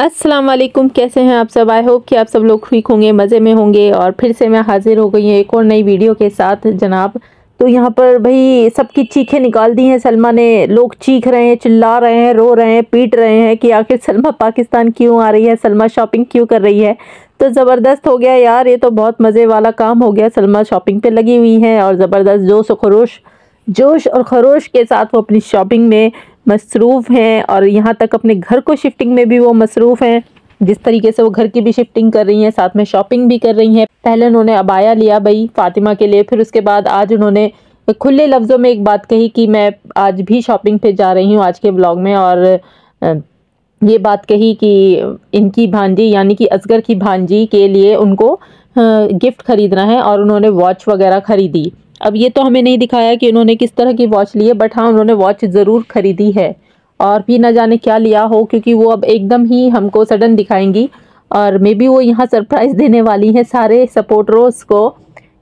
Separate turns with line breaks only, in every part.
अस्सलाम वालेकुम, कैसे हैं आप सब। आई होप कि आप सब लोग ठीक होंगे, मज़े में होंगे। और फिर से मैं हाजिर हो गई हूँ एक और नई वीडियो के साथ जनाब। तो यहाँ पर भाई सबकी चीखें निकाल दी हैं सलमा ने। लोग चीख रहे हैं, चिल्ला रहे हैं, रो रहे हैं, पीट रहे हैं कि आखिर सलमा पाकिस्तान क्यों आ रही है, सलमा शॉपिंग क्यों कर रही है। तो ज़बरदस्त हो गया यार, ये तो बहुत मज़े वाला काम हो गया। सलमा शॉपिंग पे लगी हुई है और ज़बरदस्त जोश और खरोश के साथ वो अपनी शॉपिंग में मसरूफ़ हैं। और यहाँ तक अपने घर को शिफ्टिंग में भी वो मसरूफ़ हैं। जिस तरीके से वो घर की भी शिफ्टिंग कर रही हैं, साथ में शॉपिंग भी कर रही हैं। पहले उन्होंने अबाया लिया भाई फातिमा के लिए, फिर उसके बाद आज उन्होंने खुले लफ्ज़ों में एक बात कही कि मैं आज भी शॉपिंग पे जा रही हूँ आज के ब्लॉग में। और ये बात कही कि इनकी भांजी यानी कि असगर की भांजी के लिए उनको गिफ्ट खरीदना है और उन्होंने वॉच वगैरह खरीदी। अब ये तो हमें नहीं दिखाया कि उन्होंने किस तरह की वॉच ली है, बट हाँ उन्होंने वॉच ज़रूर खरीदी है। और भी न जाने क्या लिया हो, क्योंकि वो अब एकदम ही हमको सडन दिखाएंगी। और मे बी वो यहाँ सरप्राइज़ देने वाली हैं सारे सपोर्टर्स को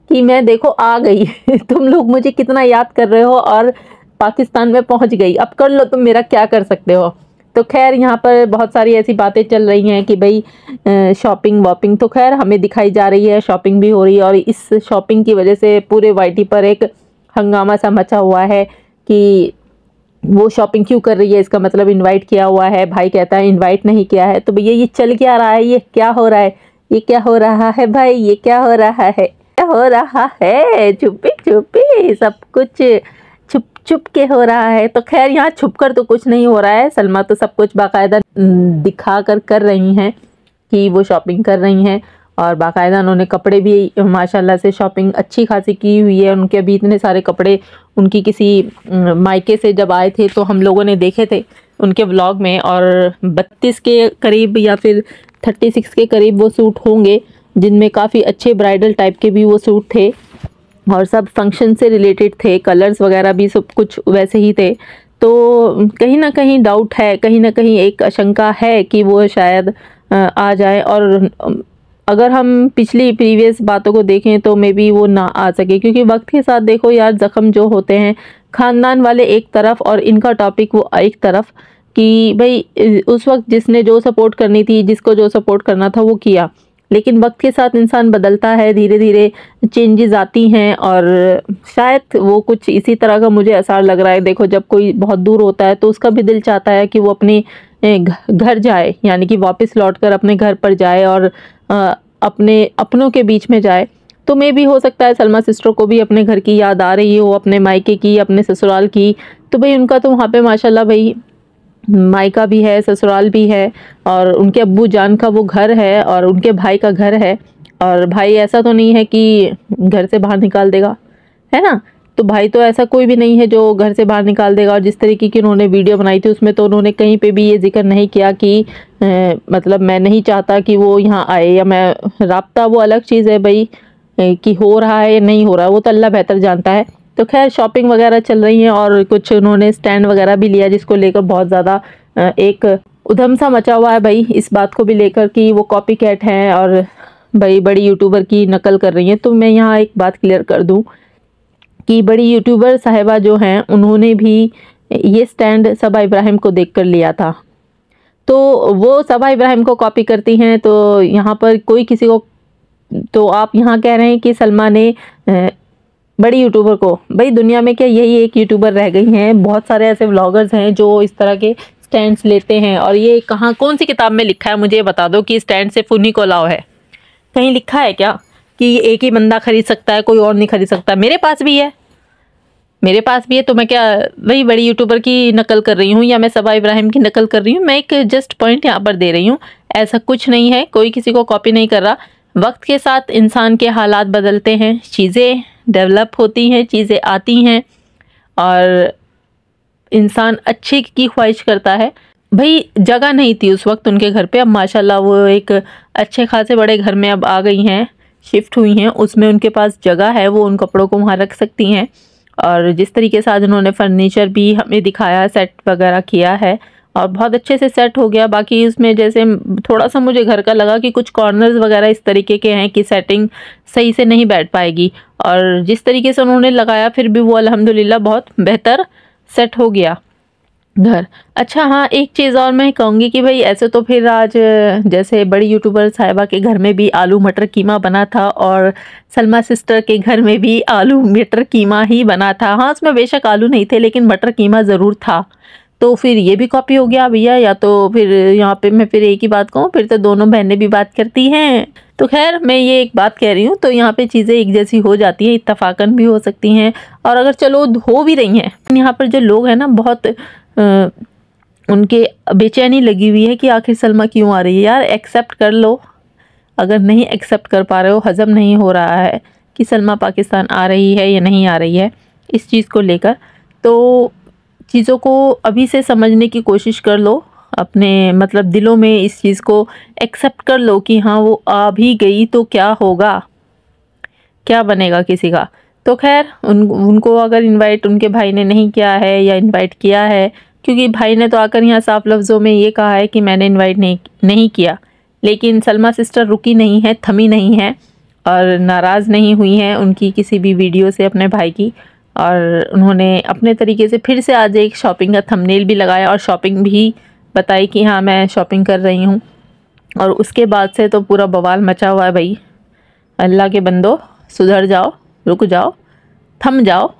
कि मैं देखो आ गई तुम लोग मुझे कितना याद कर रहे हो और पाकिस्तान में पहुँच गई, अब कर लो तुम मेरा क्या कर सकते हो। तो खैर यहाँ पर बहुत सारी ऐसी बातें चल रही हैं कि भाई शॉपिंग वॉपिंग तो खैर हमें दिखाई जा रही है, शॉपिंग भी हो रही है। और इस शॉपिंग की वजह से पूरे वाईटी पर एक हंगामा सा मचा हुआ है कि वो शॉपिंग क्यों कर रही है, इसका मतलब इनवाइट किया हुआ है। भाई कहता है इनवाइट नहीं किया है। तो भैया ये चल क्या रहा है, ये क्या हो रहा है, ये क्या हो रहा है भाई, ये क्या हो रहा है, क्या हो रहा है। चुप्पी चुप्पी सब कुछ छुप छुप के हो रहा है। तो खैर यहाँ छुप कर तो कुछ नहीं हो रहा है, सलमा तो सब कुछ बाकायदा दिखा कर रही हैं कि वो शॉपिंग कर रही हैं। और बाकायदा उन्होंने कपड़े भी माशाल्लाह से शॉपिंग अच्छी खासी की हुई है। उनके अभी इतने सारे कपड़े उनकी किसी मायके से जब आए थे तो हम लोगों ने देखे थे उनके व्लॉग में। और 32 के करीब या फिर 36 के करीब वो सूट होंगे, जिनमें काफ़ी अच्छे ब्राइडल टाइप के भी वो सूट थे और सब फंक्शन से रिलेटेड थे। कलर्स वगैरह भी सब कुछ वैसे ही थे। तो कहीं ना कहीं डाउट है, कहीं ना कहीं एक आशंका है कि वो शायद आ जाए। और अगर हम पिछली प्रीवियस बातों को देखें तो मे बी वो ना आ सके, क्योंकि वक्त के साथ देखो यार ज़ख्म जो होते हैं, ख़ानदान वाले एक तरफ और इनका टॉपिक वो एक तरफ, कि भाई उस वक्त जिसने जो सपोर्ट करनी थी, जिसको जो सपोर्ट करना था वो किया। लेकिन वक्त के साथ इंसान बदलता है, धीरे धीरे चेंजेस आती हैं। और शायद वो कुछ इसी तरह का मुझे असर लग रहा है। देखो जब कोई बहुत दूर होता है तो उसका भी दिल चाहता है कि वो अपने घर जाए, यानी कि वापस लौटकर अपने घर पर जाए और अपने अपनों के बीच में जाए। तो मे भी हो सकता है सलमा सिस्टर को भी अपने घर की याद आ रही हो, अपने मायके की, अपने ससुराल की। तो भाई उनका तो वहाँ पे माशाल्लाह भाई मायका भी है, ससुराल भी है, और उनके अब्बू जान का वो घर है और उनके भाई का घर है। और भाई ऐसा तो नहीं है कि घर से बाहर निकाल देगा, है ना। तो भाई तो ऐसा कोई भी नहीं है जो घर से बाहर निकाल देगा। और जिस तरीके की उन्होंने वीडियो बनाई थी उसमें तो उन्होंने कहीं पे भी ये जिक्र नहीं किया कि मतलब मैं नहीं चाहता कि वो यहाँ आए या मैं राब्ता, वो अलग चीज़ है भाई कि हो रहा है या नहीं हो रहा है वो तो अल्लाह बेहतर जानता है। तो खैर शॉपिंग वगैरह चल रही है और कुछ उन्होंने स्टैंड वगैरह भी लिया, जिसको लेकर बहुत ज़्यादा एक उधम सा मचा हुआ है भाई, इस बात को भी लेकर कि वो कॉपी कैट हैं और भाई बड़ी यूट्यूबर की नकल कर रही हैं। तो मैं यहाँ एक बात क्लियर कर दूँ कि बड़ी यूट्यूबर साहिबा जो हैं उन्होंने भी ये स्टैंड सबा इब्राहिम को देखकर लिया था। तो वो सबा इब्राहिम को कॉपी करती हैं। तो यहाँ पर कोई किसी को, तो आप यहाँ कह रहे हैं कि सलमा ने बड़ी यूट्यूबर को, भाई दुनिया में क्या यही एक यूट्यूबर रह गई हैं? बहुत सारे ऐसे व्लॉगर्स हैं जो इस तरह के स्टैंड्स लेते हैं। और ये कहाँ कौन सी किताब में लिखा है मुझे ये बता दो कि स्टैंड से फुनी को लाओ है? कहीं लिखा है क्या कि एक ही बंदा खरीद सकता है, कोई और नहीं खरीद सकता? मेरे पास भी है, मेरे पास भी है। तो मैं क्या वही बड़ी यूट्यूबर की नकल कर रही हूँ या मैं सबा इब्राहिम की नकल कर रही हूँ? मैं एक जस्ट पॉइंट यहाँ पर दे रही हूँ, ऐसा कुछ नहीं है, कोई किसी को कॉपी नहीं कर रहा। वक्त के साथ इंसान के हालात बदलते हैं, चीज़ें डेवलप होती हैं, चीज़ें आती हैं और इंसान अच्छे की ख्वाहिश करता है। भाई जगह नहीं थी उस वक्त उनके घर पे, अब माशाल्लाह वो एक अच्छे खासे बड़े घर में अब आ गई हैं, शिफ्ट हुई हैं, उसमें उनके पास जगह है, वो उन कपड़ों को वहाँ रख सकती हैं। और जिस तरीके से आज उन्होंने फर्नीचर भी हमें दिखाया, सेट वगैरह किया है और बहुत अच्छे से सेट हो गया। बाकी उसमें जैसे थोड़ा सा मुझे घर का लगा कि कुछ कॉर्नर्स वगैरह इस तरीके के हैं कि सेटिंग सही से नहीं बैठ पाएगी। और जिस तरीके से उन्होंने लगाया फिर भी वो अल्हम्दुलिल्लाह बहुत बेहतर सेट हो गया। घर। अच्छा हाँ, एक चीज़ और मैं कहूँगी कि भाई ऐसे तो फिर आज जैसे बड़ी यूट्यूबर साहिबा के घर में भी आलू मटर कीमा बना था और सलमा सिस्टर के घर में भी आलू मटर कीमा ही बना था। हाँ, उसमें बेशक आलू नहीं थे लेकिन मटर कीमा ज़रूर था। तो फिर ये भी कॉपी हो गया भैया, या तो फिर यहाँ पे मैं फिर एक ही बात कहूँ, फिर तो दोनों बहनें भी बात करती हैं। तो खैर मैं ये एक बात कह रही हूँ, तो यहाँ पे चीज़ें एक जैसी हो जाती हैं, इत्तफाकन भी हो सकती हैं, और अगर चलो हो भी रही हैं, यहाँ पर जो लोग हैं ना बहुत उनके बेचैनी लगी हुई है कि आखिर सलमा क्यों आ रही है। यार एक्सेप्ट कर लो, अगर नहीं एक्सेप्ट कर पा रहे हो, हज़म नहीं हो रहा है कि सलमा पाकिस्तान आ रही है या नहीं आ रही है इस चीज़ को लेकर, तो चीज़ों को अभी से समझने की कोशिश कर लो, अपने मतलब दिलों में इस चीज़ को एक्सेप्ट कर लो कि हाँ वो आ भी गई तो क्या होगा, क्या बनेगा किसी का। तो खैर उनको अगर इनवाइट उनके भाई ने नहीं किया है या इनवाइट किया है, क्योंकि भाई ने तो आकर यहाँ साफ लफ्ज़ों में ये कहा है कि मैंने इनवाइट नहीं किया, लेकिन सलमा सिस्टर रुकी नहीं है, थमी नहीं है और नाराज़ नहीं हुई हैं उनकी किसी भी वीडियो से अपने भाई की, और उन्होंने अपने तरीके से फिर से आज एक शॉपिंग का थंबनेल भी लगाया और शॉपिंग भी बताई कि हाँ मैं शॉपिंग कर रही हूँ। और उसके बाद से तो पूरा बवाल मचा हुआ है भाई। अल्लाह के बंदो सुधर जाओ, रुक जाओ, थम जाओ।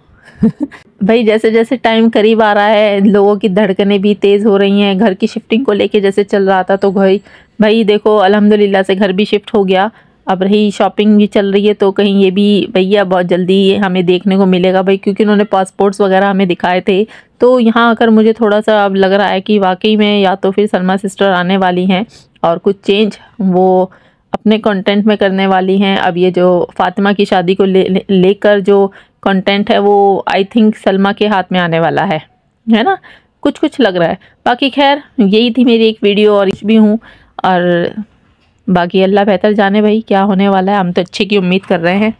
भाई जैसे जैसे टाइम करीब आ रहा है, लोगों की धड़कनें भी तेज़ हो रही हैं। घर की शिफ्टिंग को लेके जैसे चल रहा था, तो भाई देखो अल्हम्दुलिल्लाह से घर भी शिफ्ट हो गया। अब रही शॉपिंग भी चल रही है, तो कहीं ये भी भैया बहुत जल्दी हमें देखने को मिलेगा भाई, क्योंकि उन्होंने पासपोर्ट्स वगैरह हमें दिखाए थे। तो यहाँ आकर मुझे थोड़ा सा अब लग रहा है कि वाकई में या तो फिर सलमा सिस्टर आने वाली हैं और कुछ चेंज वो अपने कंटेंट में करने वाली हैं। अब ये जो फातिमा की शादी को लेकर जो कंटेंट है वो आई थिंक सलमा के हाथ में आने वाला है ना, कुछ लग रहा है। बाकी खैर यही थी मेरी एक वीडियो, और इस भी हूँ, और बाकी अल्लाह बेहतर जाने भाई क्या होने वाला है। हम तो अच्छे की उम्मीद कर रहे हैं।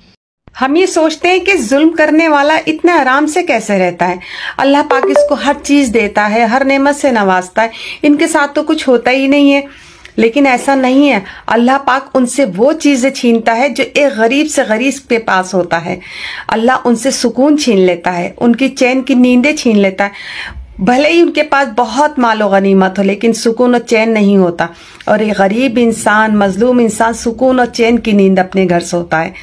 हम ये सोचते हैं कि जुल्म करने वाला इतना आराम से कैसे रहता है। अल्लाह पाक इसको हर चीज देता है, हर नेमत से नवाजता है, इनके साथ तो कुछ होता ही नहीं है। लेकिन ऐसा नहीं है, अल्लाह पाक उनसे वो चीजें छीनता है जो एक गरीब से गरीब के पास होता है। अल्लाह उनसे सुकून छीन लेता है, उनकी चैन की नींदें छीन लेता है। भले ही उनके पास बहुत मालो गनीमत हो, लेकिन सुकून और चैन नहीं होता। और एक गरीब इंसान, मजलूम इंसान सुकून और चैन की नींद अपने घर सोता है।